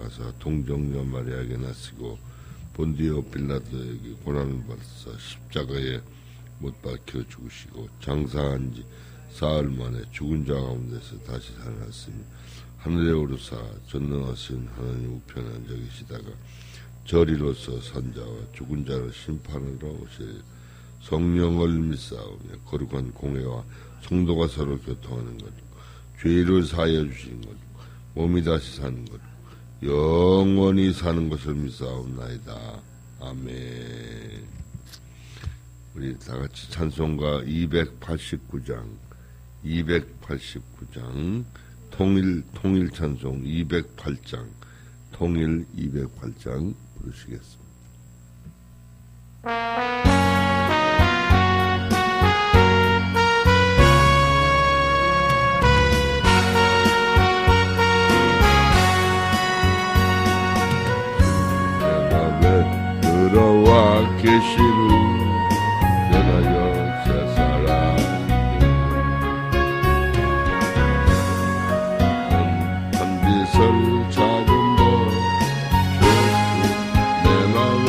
가서 동정녀 마리아에게나 쓰고 본디오 빌라도에게 고난을 받아서 십자가에 못 박혀 죽으시고 장사한 지 사흘 만에 죽은 자 가운데서 다시 살아났으니 하늘에 오르사 전능하신 하나님 우편에 앉아 계시다가 저리로서 산자와 죽은 자를 심판하러 오실 성령을 믿사오며 거룩한 공회와 성도가 서로 교통하는 것, 죄를 사하여 주시는 것, 몸이 다시 사는 것, 영원히 사는 것을 믿사옵나이다. 아멘. 우리 다같이 찬송가 289장 통일 찬송 208장 통일 208장 부르시겠습니다. 들어와 계시는 변하여 새 사람 한 빛을 작은 것 내 맘에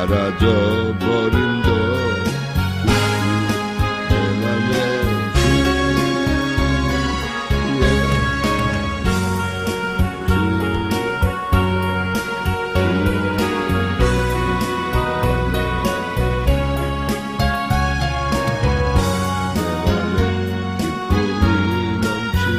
사라져버린 것 내 맘에 기쁨이 넘치는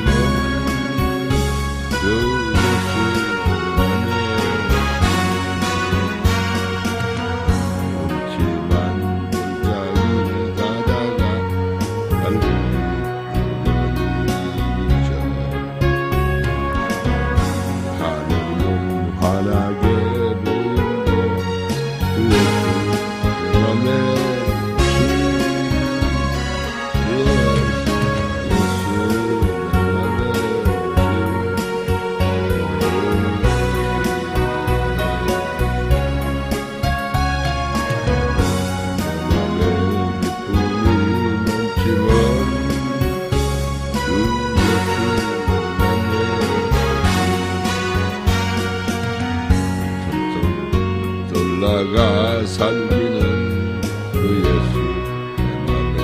올라가 살리는 그 예수 내 맘에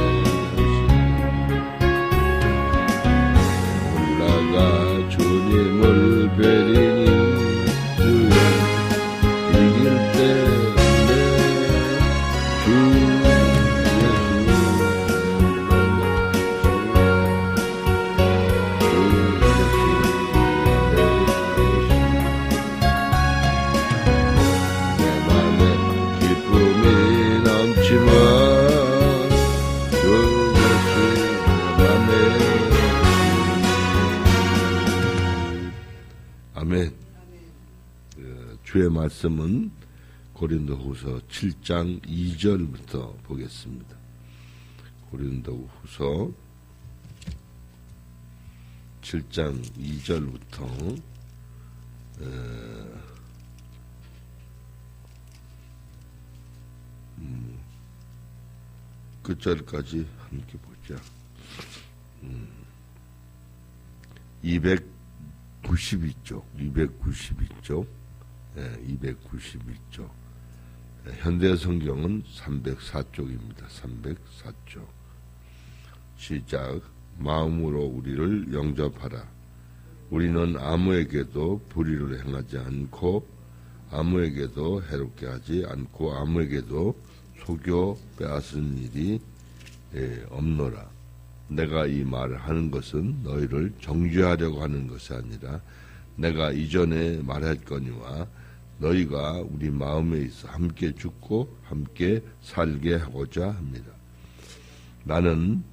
오신 올라가 주님을 베리니 주여 이길 때문에 주 아멘. 주의 말씀은 고린도후서 7장 2절부터 보겠습니다. 고린도후서 7장 2절부터 끝절까지 함께 보자. 292쪽, 292쪽, 291쪽. 현대 성경은 304쪽입니다. 304쪽. 시작. 마음으로 우리를 영접하라. 우리는 아무에게도 불의를 행하지 않고 아무에게도 해롭게 하지 않고 아무에게도 속여 빼앗은 일이 없노라. 내가 이 말을 하는 것은 너희를 정죄하려고 하는 것이 아니라 내가 이전에 말했거니와 너희가 우리 마음에 있어 함께 죽고 함께 살게 하고자 합니다. 나는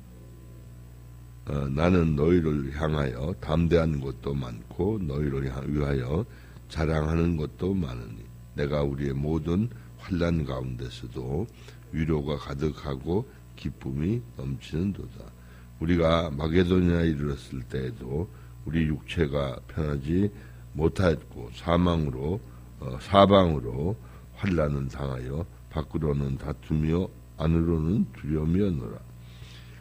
너희를 향하여 담대한 것도 많고 너희를 위하여 자랑하는 것도 많으니 내가 우리의 모든 환난 가운데서도 위로가 가득하고 기쁨이 넘치는도다. 우리가 마게도냐에 이르렀을 때에도 우리 육체가 편하지 못하였고 사방으로 환난을 당하여 밖으로는 다투며 안으로는 두려움이었노라.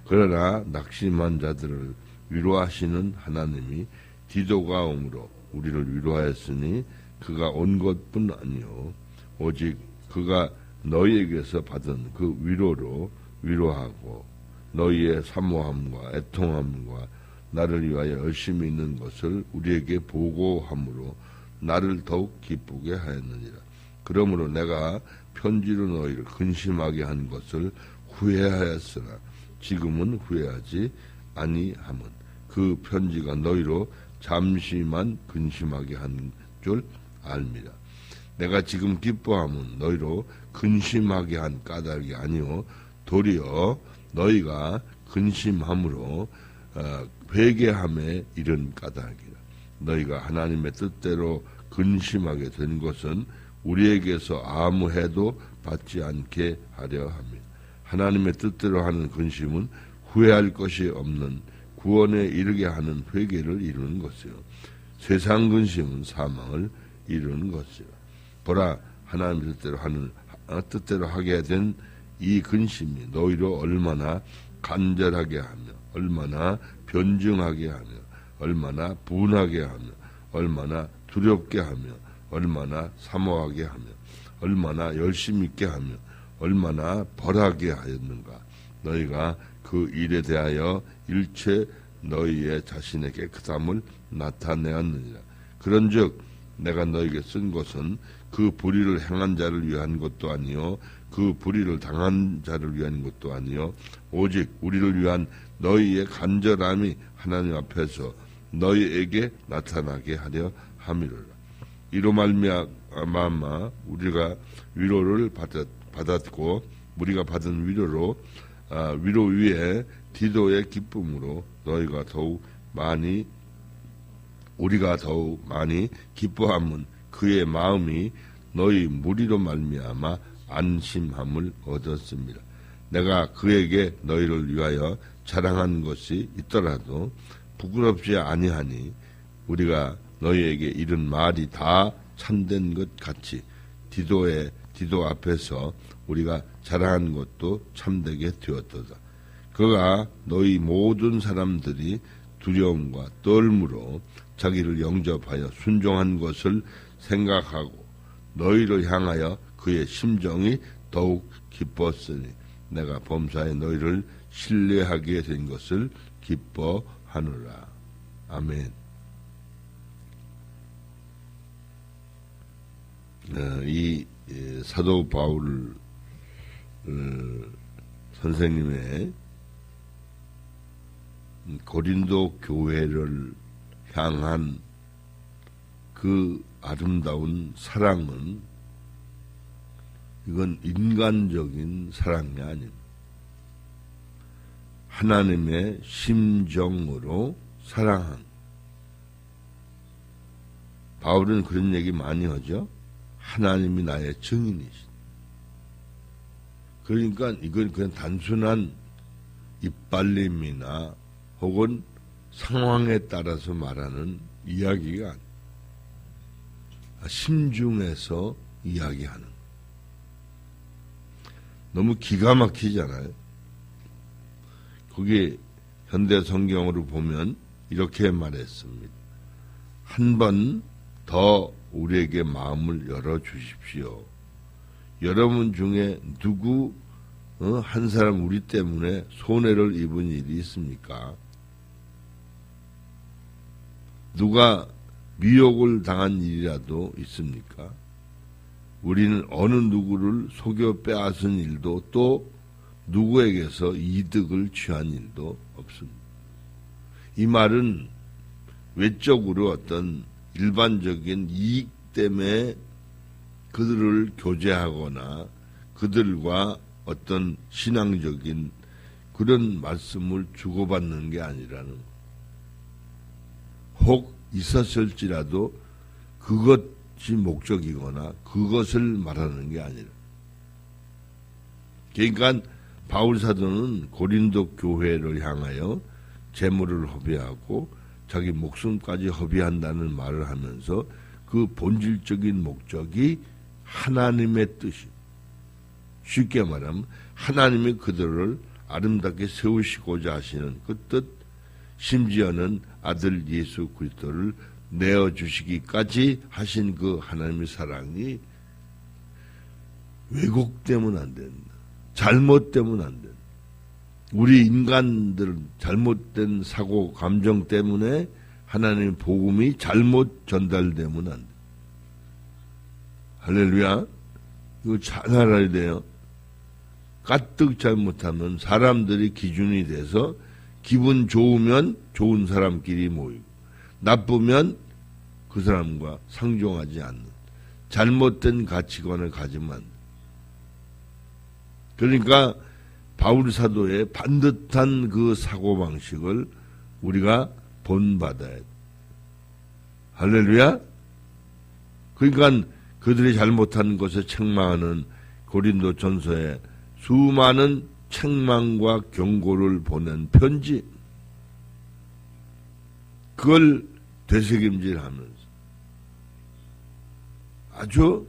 그러나 낙심한 자들을 위로하시는 하나님이 디도가 오므로 우리를 위로하였으니 그가 온 것뿐 아니요 오직 그가 너희에게서 받은 그 위로로 위로하고 너희의 사모함과 애통함과 나를 위하여 열심히 있는 것을 우리에게 보고함으로 나를 더욱 기쁘게 하였느니라. 그러므로 내가 편지로 너희를 근심하게 한 것을 후회하였으나 지금은 후회하지 아니함은 그 편지가 너희로 잠시만 근심하게 한 줄 알미라. 내가 지금 기뻐함은 너희로 근심하게 한 까닭이 아니요 도리어 너희가 근심함으로 회개함에 이른 까닭이라. 너희가 하나님의 뜻대로 근심하게 된 것은 우리에게서 아무 해도 받지 않게 하려 합니다. 하나님의 뜻대로 하는 근심은 후회할 것이 없는 구원에 이르게 하는 회개를 이루는 것이요 세상 근심은 사망을 이루는 것이요. 보라, 하나님의 뜻대로 하게 된 이 근심이 너희로 얼마나 간절하게 하며 얼마나 변증하게 하며 얼마나 분하게 하며 얼마나 두렵게 하며 얼마나 사모하게 하며 얼마나 열심 있게 하며 얼마나 벌하게 하였는가. 너희가 그 일에 대하여 일체 너희의 자신의 깨끗함을 나타내었느니라. 그런즉 내가 너희에게 쓴 것은 그 불의를 행한 자를 위한 것도 아니요 그 불의를 당한 자를 위한 것도 아니요 오직 우리를 위한 너희의 간절함이 하나님 앞에서 너희에게 나타나게 하려 함이로라. 이로 말미암아 우리가 위로를 받았고 우리가 받은 위로 위에 디도의 기쁨으로 우리가 더욱 많이 기뻐함은 그의 마음이 너희 무리로 말미암아 안심함을 얻었습니다. 내가 그에게 너희를 위하여 자랑한 것이 있더라도 부끄럽지 아니하니 우리가 너희에게 이른 말이 다 참된 것 같이 디도 앞에서 우리가 자랑한 것도 참되게 되었도다. 그가 너희 모든 사람들이 두려움과 떨므로 자기를 영접하여 순종한 것을 생각하고 너희를 향하여 그의 심정이 더욱 기뻤으니 내가 범사에 너희를 신뢰하게 된 것을 기뻐하노라. 아멘. 이 사도 바울 선생님의 고린도 교회를 향한 그 아름다운 사랑은 이건 인간적인 사랑이 아닙니다. 하나님의 심정으로 사랑한. 바울은 그런 얘기 많이 하죠. 하나님이 나의 증인이시다. 그러니까 이건 그냥 단순한 이빨림이나 혹은 상황에 따라서 말하는 이야기가 아니에요. 심중에서 이야기하는. 너무 기가 막히잖아요. 거기 현대 성경으로 보면 이렇게 말했습니다. 한 번 더 우리에게 마음을 열어주십시오. 여러분 중에 누구 한 사람 우리 때문에 손해를 입은 일이 있습니까? 누가 미혹을 당한 일이라도 있습니까? 우리는 어느 누구를 속여 빼앗은 일도 또 누구에게서 이득을 취한 일도 없습니다. 이 말은 외적으로 어떤 일반적인 이익 때문에 그들을 교제하거나 그들과 어떤 신앙적인 그런 말씀을 주고받는 게 아니라는 것. 혹 있었을지라도 그것이 목적이거나 그것을 말하는 게 아니라. 그러니까 바울 사도는 고린도 교회를 향하여 재물을 허비하고 자기 목숨까지 허비한다는 말을 하면서 그 본질적인 목적이 하나님의 뜻이, 쉽게 말하면 하나님이 그들을 아름답게 세우시고자 하시는 그 뜻, 심지어는 아들 예수 그리스도를 내어주시기까지 하신 그 하나님의 사랑이 왜곡되면 안 된다. 잘못되면 안 된다. 우리 인간들은 잘못된 사고, 감정 때문에 하나님의 복음이 잘못 전달되면 안 돼. 할렐루야. 이거 잘 알아야 돼요. 까뜩 잘못하면 사람들이 기준이 돼서 기분 좋으면 좋은 사람끼리 모이고 나쁘면 그 사람과 상종하지 않는 잘못된 가치관을 가지면 안 돼. 그러니까 바울 사도의 반듯한 그 사고방식을 우리가 본받아야 돼. 할렐루야? 그러니까 그들이 잘못한 것에 책망하는 고린도 전서에 수많은 책망과 경고를 보낸 편지, 그걸 되새김질하면서 아주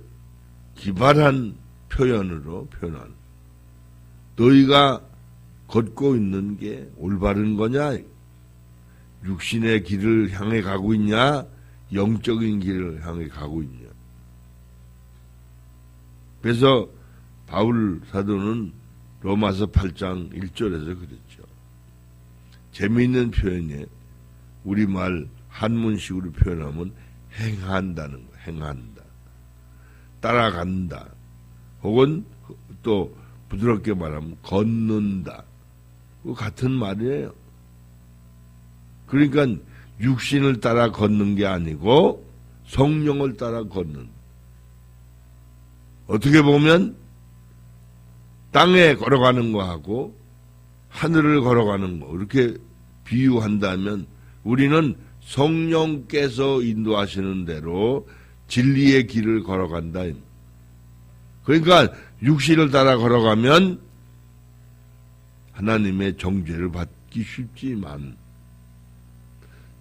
기발한 표현으로 표현하는, 너희가 걷고 있는 게 올바른 거냐? 육신의 길을 향해 가고 있냐? 영적인 길을 향해 가고 있냐? 그래서 바울 사도는 로마서 8장 1절에서 그랬죠. 재미있는 표현이에요. 우리말 한문식으로 표현하면 행한다는 거, 행한다. 따라간다. 혹은 또 부드럽게 말하면 걷는다. 그 같은 말이에요. 그러니까 육신을 따라 걷는 게 아니고 성령을 따라 걷는. 어떻게 보면 땅에 걸어가는 거하고 하늘을 걸어가는 거 이렇게 비유한다면 우리는 성령께서 인도하시는 대로 진리의 길을 걸어간다. 그러니까 육신을 따라 걸어가면 하나님의 정죄를 받기 쉽지만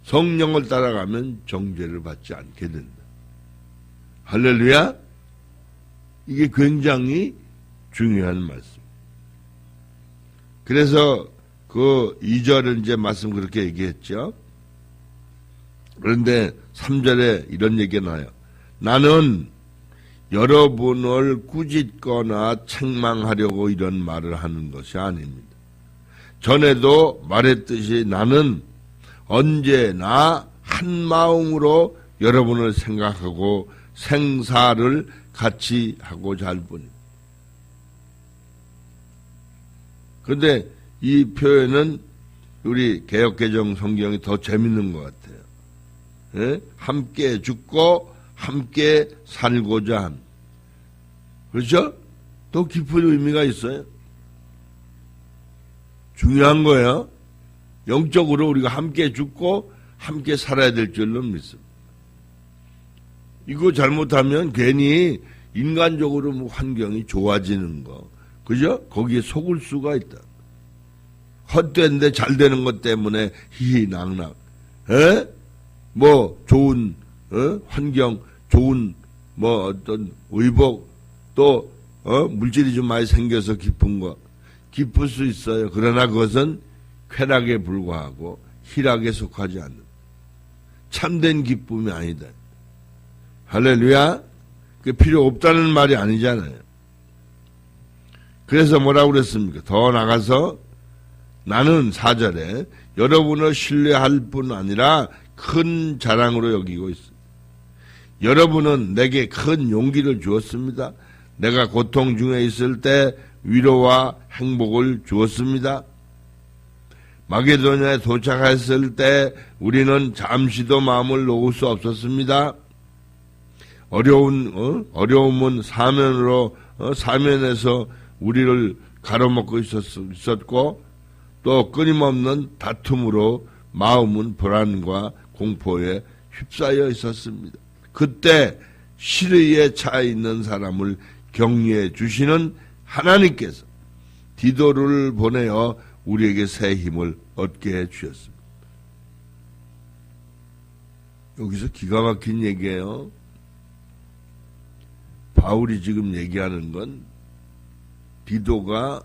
성령을 따라가면 정죄를 받지 않게 된다. 할렐루야? 이게 굉장히 중요한 말씀. 그래서 그 2절은 이제 말씀 그렇게 얘기했죠. 그런데 3절에 이런 얘기가 나요. 나는 여러분을 꾸짖거나 책망하려고 이런 말을 하는 것이 아닙니다. 전에도 말했듯이 나는 언제나 한 마음으로 여러분을 생각하고 생사를 같이 하고자 할 뿐입니다. 그런데 이 표현은 우리 개역개정 성경이 더 재밌는 것 같아요. 예? 함께 죽고 함께 살고자 함. 그렇죠? 더 깊은 의미가 있어요. 중요한 거예요. 영적으로 우리가 함께 죽고 함께 살아야 될 줄로 믿습니다. 이거 잘못하면 괜히 인간적으로 뭐 환경이 좋아지는 거, 그죠? 거기에 속을 수가 있다. 헛된데 잘 되는 것 때문에 희희낙낙, 에? 뭐 좋은 환경, 좋은 뭐 어떤 의복, 또 물질이 좀 많이 생겨서 기쁜 거, 기쁠 수 있어요. 그러나 그것은 쾌락에 불과하고 희락에 속하지 않는 참된 기쁨이 아니다. 할렐루야. 그 필요 없다는 말이 아니잖아요. 그래서 뭐라고 그랬습니까? 더 나가서 나는 4절에 여러분을 신뢰할 뿐 아니라 큰 자랑으로 여기고 있습니다. 여러분은 내게 큰 용기를 주었습니다. 내가 고통 중에 있을 때 위로와 행복을 주었습니다. 마게도냐에 도착했을 때 우리는 잠시도 마음을 놓을 수 없었습니다. 어려움은 사면에서 우리를 가로막고 있었고 또 끊임없는 다툼으로 마음은 불안과 공포에 휩싸여 있었습니다. 그때 시리에 차 있는 사람을 격려해 주시는 하나님께서 디도를 보내어 우리에게 새 힘을 얻게 해 주셨습니다. 여기서 기가 막힌 얘기예요. 바울이 지금 얘기하는 건 디도가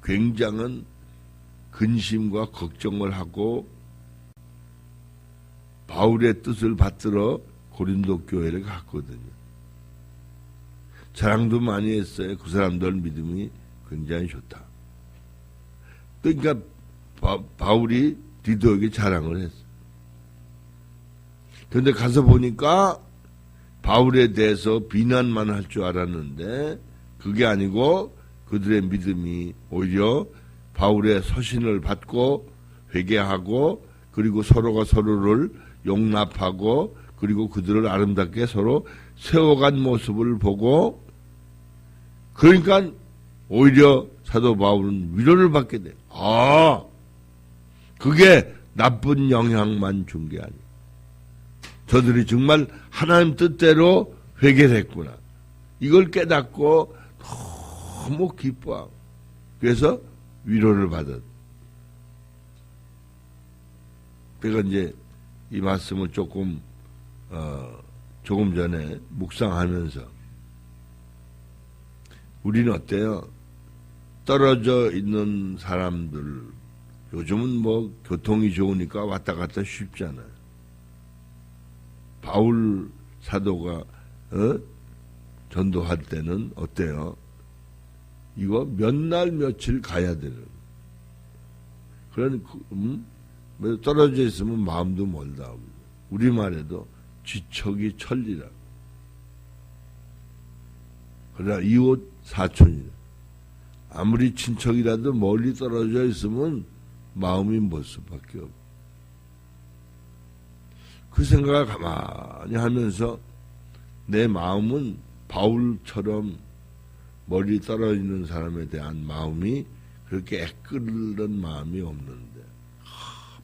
굉장한 근심과 걱정을 하고 바울의 뜻을 받들어 고린도 교회를 갔거든요. 자랑도 많이 했어요. 그 사람들 믿음이 굉장히 좋다. 그러니까 바울이 디도에게 자랑을 했어요. 그런데 가서 보니까 바울에 대해서 비난만 할 줄 알았는데 그게 아니고 그들의 믿음이 오히려 바울의 서신을 받고 회개하고 그리고 서로가 서로를 용납하고 그리고 그들을 아름답게 서로 세워간 모습을 보고 그러니까 오히려 사도 바울은 위로를 받게 돼. 그게 나쁜 영향만 준 게 아니에요. 저들이 정말 하나님 뜻대로 회개를 했구나. 이걸 깨닫고 너무 기뻐하고 그래서 위로를 받았. 제가 이제 이 말씀을 조금 전에 묵상하면서 우리는 어때요? 떨어져 있는 사람들 요즘은 뭐 교통이 좋으니까 왔다 갔다 쉽잖아요. 바울 사도가 전도할 때는 어때요? 이거 몇 날 며칠 가야 되는. 그런 떨어져 있으면 마음도 멀다. 우리말에도 지척이 천리라. 그러나 이웃 사촌이다. 아무리 친척이라도 멀리 떨어져 있으면 마음이 멀 수밖에 없고. 그 생각을 가만히 하면서 내 마음은 바울처럼 멀리 떨어지는 사람에 대한 마음이 그렇게 애끓는 마음이 없는데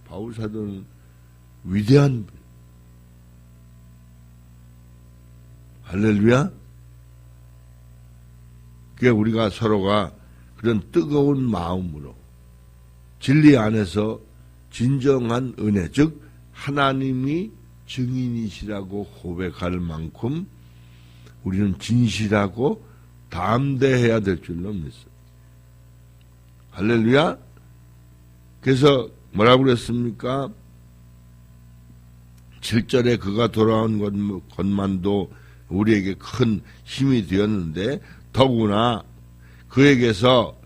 바울 사도는 위대한 할렐루야. 그게 우리가 서로가 그런 뜨거운 마음으로 진리 안에서 진정한 은혜 즉 하나님이 증인이시라고 고백할 만큼 우리는 진실하고 담대해야 될 줄로 믿습니다. 할렐루야. 그래서 뭐라고 그랬습니까? 7절에 그가 돌아온 것만도 우리에게 큰 힘이 되었는데 더구나 그에게서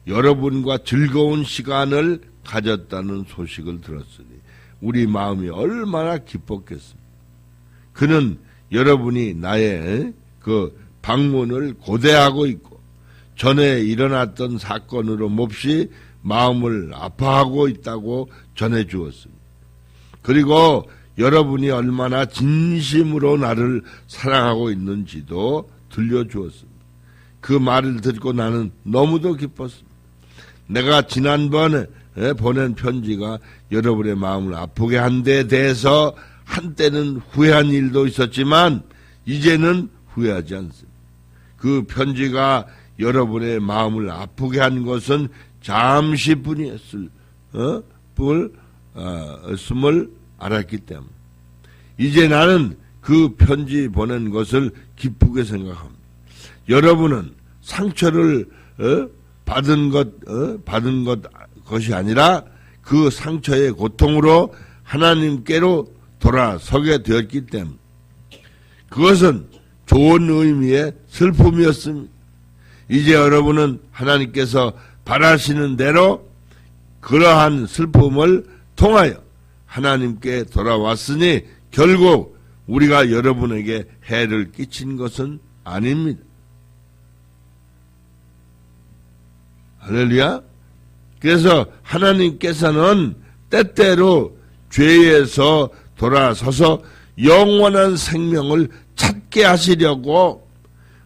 여러분과 즐거운 시간을 가졌다는 소식을 들었으니 우리 마음이 얼마나 기뻤겠습니까? 그는 여러분이 나의 그 방문을 고대하고 있고 전에 일어났던 사건으로 몹시 마음을 아파하고 있다고 전해주었습니다. 그리고 여러분이 얼마나 진심으로 나를 사랑하고 있는지도 들려주었습니다. 그 말을 듣고 나는 너무도 기뻤습니다. 내가 지난번에 보낸 편지가 여러분의 마음을 아프게 한 데 대해서 한때는 후회한 일도 있었지만 이제는 후회하지 않습니다. 그 편지가 여러분의 마음을 아프게 한 것은 잠시뿐이었음을 알았기 때문에 이제 나는 그 편지 보낸 것을 기쁘게 생각합니다. 여러분은 상처를 받은 것이 아니라 그 상처의 고통으로 하나님께로 돌아서게 되었기 때문에 그것은 좋은 의미의 슬픔이었습니다. 이제 여러분은 하나님께서 바라시는 대로 그러한 슬픔을 통하여 하나님께 돌아왔으니 결국 우리가 여러분에게 해를 끼친 것은 아닙니다. 할렐루야. 그래서 하나님께서는 때때로 죄에서 돌아서서 영원한 생명을 찾게 하시려고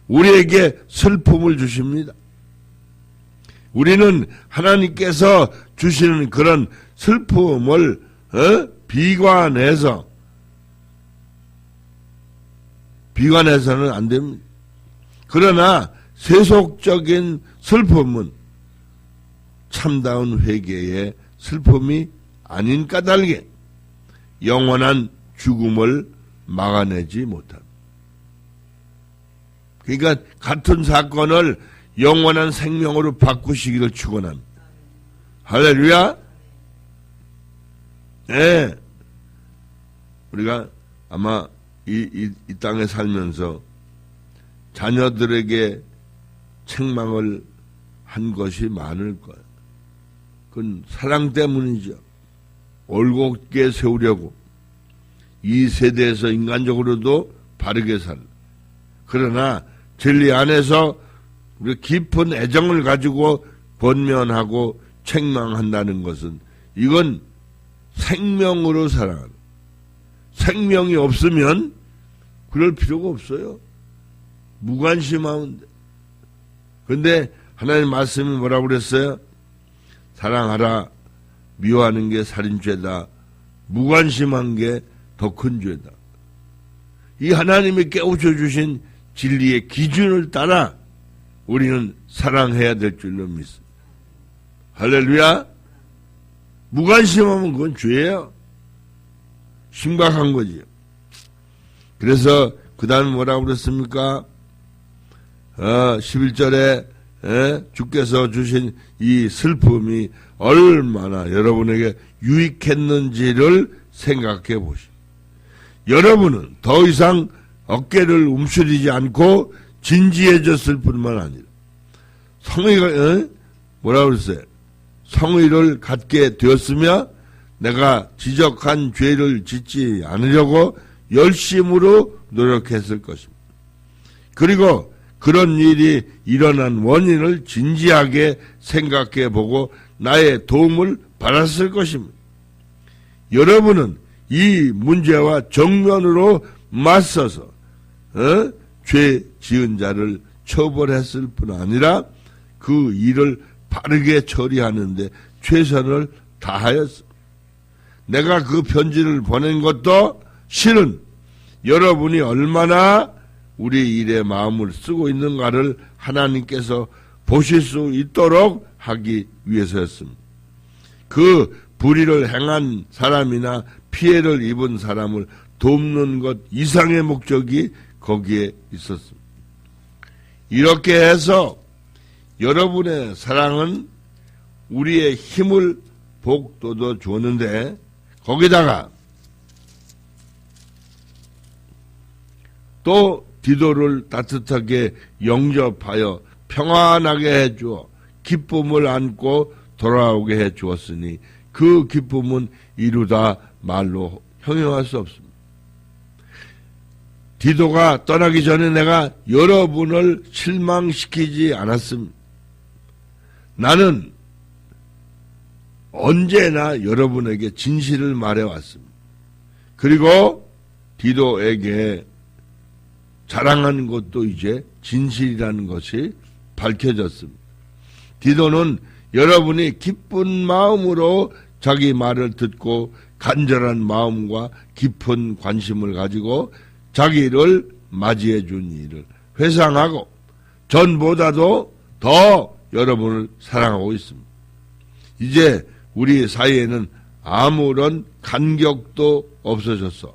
우리에게 슬픔을 주십니다. 우리는 하나님께서 주시는 그런 슬픔을 비관해서는 안 됩니다. 그러나 세속적인 슬픔은 참다운 회개의 슬픔이 아닌 까닭에 영원한 죽음을 막아내지 못합니다. 그러니까 같은 사건을 영원한 생명으로 바꾸시기를 축원합니다. 할렐루야. 네. 우리가 아마 이 땅에 살면서 자녀들에게 책망을 한 것이 많을 거예요. 그건 사랑 때문이죠. 올곧게 세우려고 이 세대에서 인간적으로도 바르게 살라. 그러나 진리 안에서 우리 깊은 애정을 가지고 권면하고 책망한다는 것은 이건 생명으로 사랑하는. 생명이 없으면 그럴 필요가 없어요. 무관심하면 돼. 그런데 하나님 말씀이 뭐라고 그랬어요? 사랑하라. 미워하는 게 살인죄다. 무관심한 게 더 큰 죄다. 이 하나님이 깨우쳐 주신 진리의 기준을 따라 우리는 사랑해야 될 줄로 믿습니다. 할렐루야. 무관심하면 그건 죄예요. 심각한 거지요. 그래서 그 다음에 뭐라고 그랬습니까? 11절에 주께서 주신 이 슬픔이 얼마나 여러분에게 유익했는지를 생각해 보시오. 여러분은 더 이상 어깨를 움츠리지 않고 진지해졌을 뿐만 아니라 성의가 뭐라고 그랬어요? 성의를 갖게 되었으며 내가 지적한 죄를 짓지 않으려고 열심으로 노력했을 것입니다. 그리고 그런 일이 일어난 원인을 진지하게 생각해 보고 나의 도움을 받았을 것입니다. 여러분은 이 문제와 정면으로 맞서서 죄 지은 자를 처벌했을 뿐 아니라 그 일을 바르게 처리하는데 최선을 다하였습니다. 내가 그 편지를 보낸 것도 실은 여러분이 얼마나 우리 일에 마음을 쓰고 있는가를 하나님께서 보실 수 있도록 하기 위해서였습니다. 그 불의를 행한 사람이나 피해를 입은 사람을 돕는 것 이상의 목적이 거기에 있었습니다. 이렇게 해서 여러분의 사랑은 우리의 힘을 복돋워 주었는데 거기다가 또 디도를 따뜻하게 영접하여 평안하게 해주어 기쁨을 안고 돌아오게 해주었으니 그 기쁨은 이루다 말로 형용할 수 없습니다. 디도가 떠나기 전에 내가 여러분을 실망시키지 않았습니다. 나는 언제나 여러분에게 진실을 말해왔습니다. 그리고 디도에게 자랑하는 것도 이제 진실이라는 것이 밝혀졌습니다. 디도는 여러분이 기쁜 마음으로 자기 말을 듣고 간절한 마음과 깊은 관심을 가지고 자기를 맞이해 준 일을 회상하고 전보다도 더 여러분을 사랑하고 있습니다. 이제 우리 사이에는 아무런 간격도 없어졌어.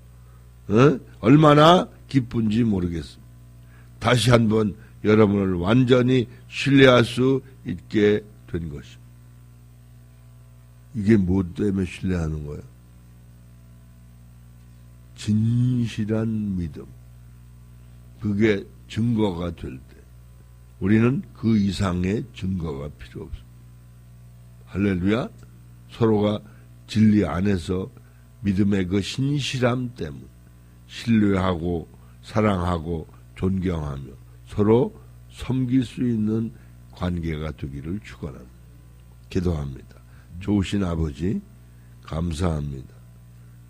얼마나 기쁜지 모르겠습니다. 다시 한번 여러분을 완전히 신뢰할 수 있게 된 것입니다. 이게 뭐 때문에 신뢰하는 거예요? 진실한 믿음. 그게 증거가 될 때 우리는 그 이상의 증거가 필요 없습니다. 할렐루야. 서로가 진리 안에서 믿음의 그 신실함 때문에 신뢰하고 사랑하고 존경하며 서로 섬길 수 있는 관계가 되기를 축원합니다. 기도합니다. 좋으신 아버지 감사합니다.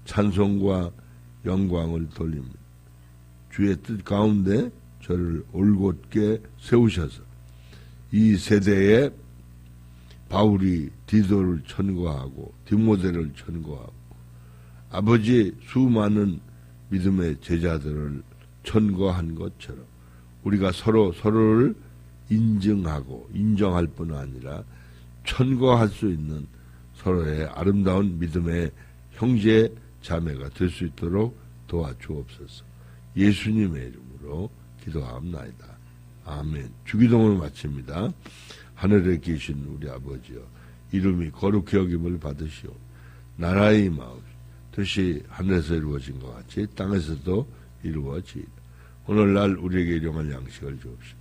찬송과 영광을 돌립니다. 주의 뜻 가운데 저를 올곧게 세우셔서 이 세대에 바울이 디도를 천거하고 디모데를 천거하고 아버지 수많은 믿음의 제자들을 천거한 것처럼 우리가 서로를 인정하고 인정할 뿐 아니라 천거할 수 있는 서로의 아름다운 믿음의 형제 자매가 될 수 있도록 도와주옵소서. 예수님의 이름으로 기도하옵나이다. 아멘. 주기도문을 마칩니다. 하늘에 계신 우리 아버지여, 이름이 거룩히 여김을 받으시오. 나라의 마음 뜻이 하늘에서 이루어진 것 같이 땅에서도 이루어지이다. 오늘날 우리에게 일용할 양식을 주옵시고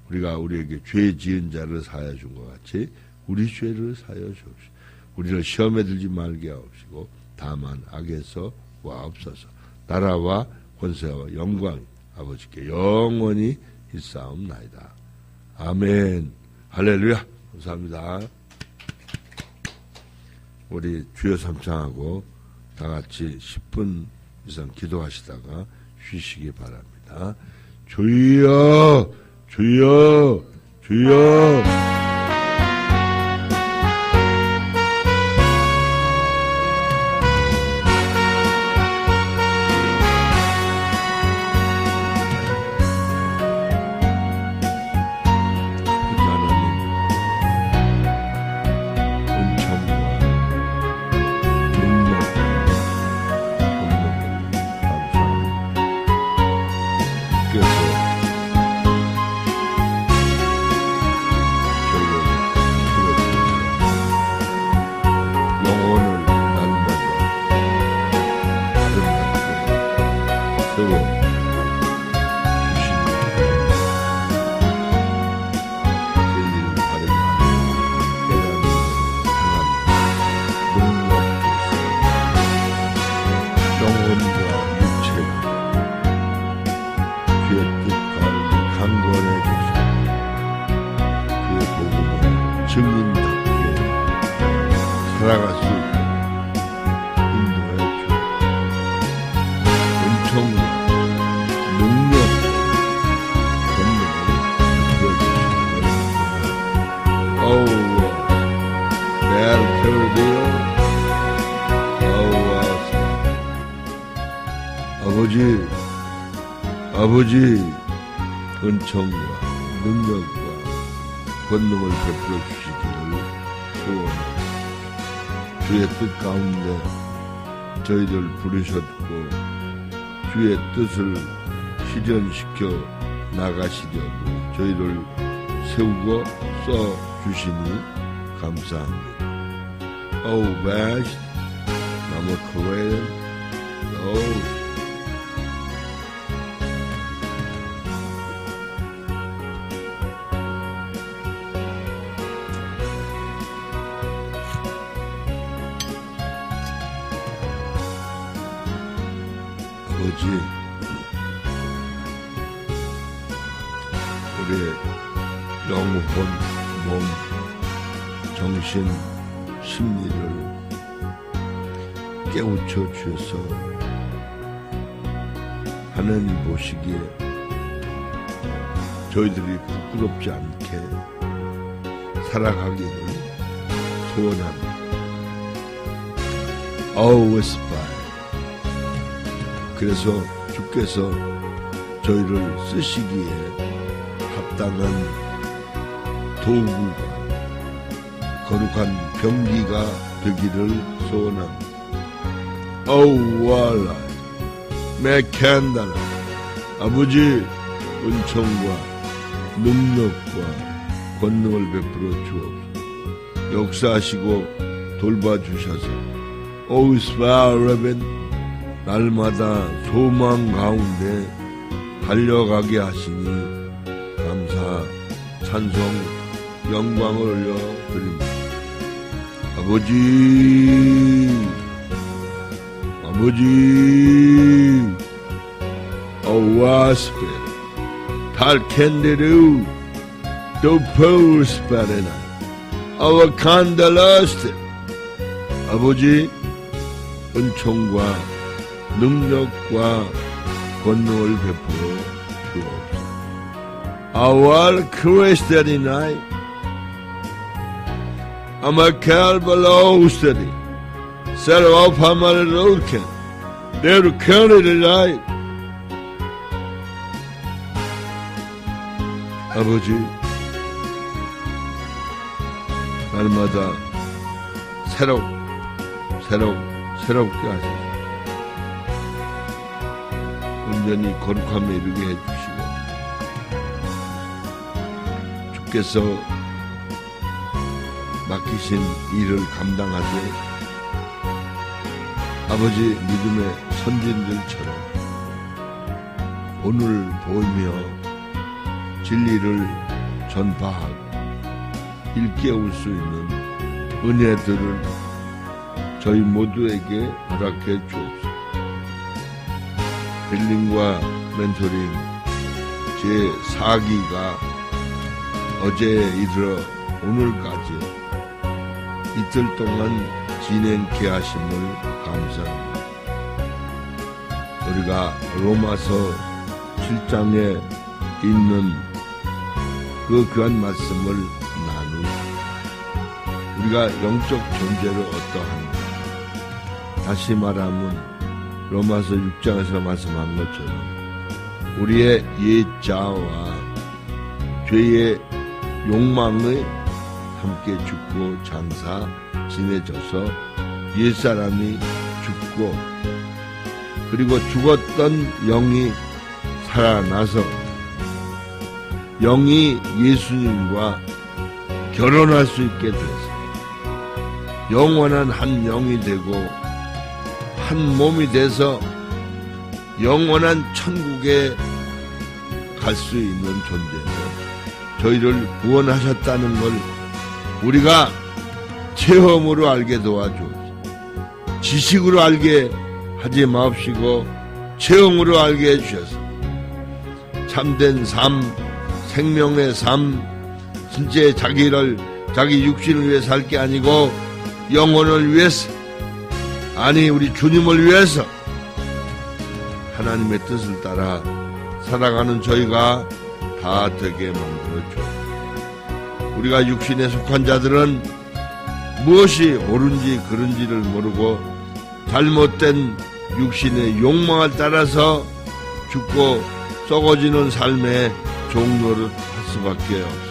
우리가 우리에게 죄 지은 자를 사하여 준 것 같이 우리 죄를 사하여 주옵시고 우리를 시험에 들지 말게 하옵시고 다만 악에서 와옵소서. 나라와 권세와 영광이 아버지께 영원히 있사옵나이다. 아멘. 할렐루야. 감사합니다. 우리 주여 삼창하고 다 같이 10분 이상 기도하시다가 쉬시기 바랍니다. 주여, 주여, 주여. 살아갈 수 있도록 인도해 주옵소서. 은총과 능력과 권능을 주어주시기 바랍니다. 어우와 내를 태워드려 어우와 아버지 은총과 능력과 권능을 베풀어 주시기를 소원합니다. 주의 뜻 가운데 저희들 부르셨고 주의 뜻을 실현시켜 나가시려고 저희를 세우고 써주시니 감사합니다. Oh, best, Mama Korean, oh. 아버지, 우리의 영혼, 몸, 정신, 심리를 깨우쳐 주셔서 하나님 보시기에 저희들이 부끄럽지 않게 살아가기를 소원합니다. Always by. 그래서 주께서 저희를 쓰시기에 합당한 도구가 거룩한 병기가 되기를 소원합니다. 어우와라 메캔다라 아버지 은총과 능력과 권능을 베풀어 주옵소서. 역사하시고 돌봐주셔서 오스바라벤 날마다 소망 가운데 달려가게 하시니 감사, 찬송, 영광을 올려드립니다. 아버지, 오와스페, 달캔데루, 도포스페레나, 아와칸달라스테. 아버지, 은총과 능력과 권능을 베풀어 주옵소서. Our 크리스티아니나이 아마칼발로우스테리 세르와파마르롤켄 네르케르리라이. 아버지, 날마다 새롭게 하소서. 온전히 거룩함에 이르게 해주시고 주께서 맡기신 일을 감당하되 아버지 믿음의 선진들처럼 오늘 보이며 진리를 전파하고 일깨울 수 있는 은혜들을 저희 모두에게 허락해 주옵소서. 힐링과 멘토링 제4기가 어제에 이르러 오늘까지 이틀 동안 진행케 하심을 감사합니다. 우리가 로마서 7장에 있는 그 귀한 말씀을 나누고 우리가 영적 존재로 어떠한가. 다시 말하면 로마서 6장에서 말씀한 것처럼 우리의 옛자와 죄의 욕망에 함께 죽고 장사 지내져서 옛사람이 죽고 그리고 죽었던 영이 살아나서 영이 예수님과 결혼할 수 있게 되었습니다. 영원한 한 영이 되고 한 몸이 돼서 영원한 천국에 갈 수 있는 존재로 저희를 구원하셨다는 걸 우리가 체험으로 알게 도와주옵소서. 지식으로 알게 하지 마옵시고 체험으로 알게 해주셔서 참된 삶, 생명의 삶, 진짜 자기 육신을 위해 살 게 아니고 영혼을 위해서, 아니 우리 주님을 위해서 하나님의 뜻을 따라 살아가는 저희가 다 되게 만들어줘. 우리가 육신에 속한 자들은 무엇이 옳은지 그른지를 모르고 잘못된 육신의 욕망을 따라서 죽고 썩어지는 삶의 종로를 할 수밖에 없습니다.